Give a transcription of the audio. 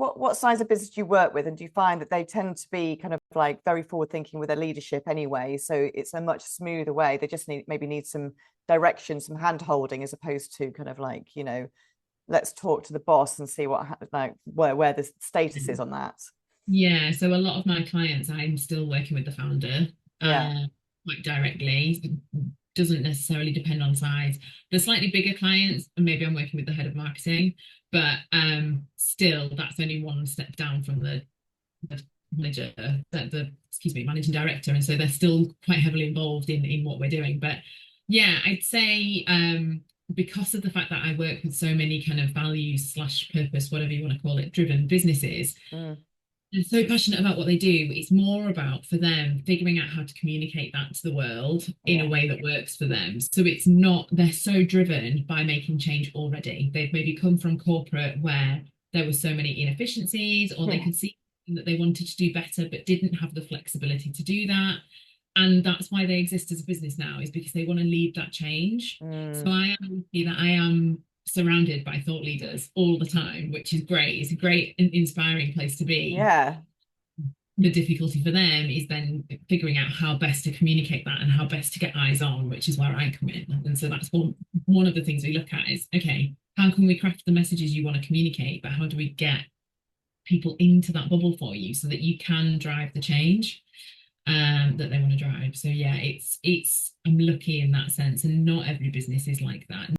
what size of business do you work with, and do you find that they tend to be kind of like very forward thinking with their leadership anyway, so it's a much smoother way? They just need some direction, some hand holding, as opposed to kind of like, let's talk to the boss and see like where the status is on that. Yeah, so a lot of my clients, I'm still working with the founder, Yeah. uh, quite directly. Doesn't necessarily depend on size. The slightly bigger clients, and maybe I'm working with the head of marketing, but still, that's only one step down from the manager, excuse me, managing director, and so they're still quite heavily involved in what we're doing. But yeah, I'd say because of the fact that I work with so many kind of values slash purpose, whatever you want to call it, driven businesses, Mm. they're so passionate about what they do. It's more about for them figuring out how to communicate that to the world in a Yeah. way that works for them. So it's not, they're so driven by making change already. They've maybe come from corporate where there were so many inefficiencies, or they Yeah. could see that they wanted to do better but didn't have the flexibility to do that. And that's why they exist as a business now, is because they want to lead that change. So Mm. I am lucky that I am surrounded by thought leaders all the time, which is great. It's a great and inspiring place to be. Yeah. The difficulty for them is then figuring out how best to communicate that and how best to get eyes on, which is where I come in. And so that's one of the things we look at is, okay, how can we craft the messages you want to communicate, but how do we get people into that bubble for you so that you can drive the change that they want to drive? So yeah, it's I'm lucky in that sense, and not every business is like that.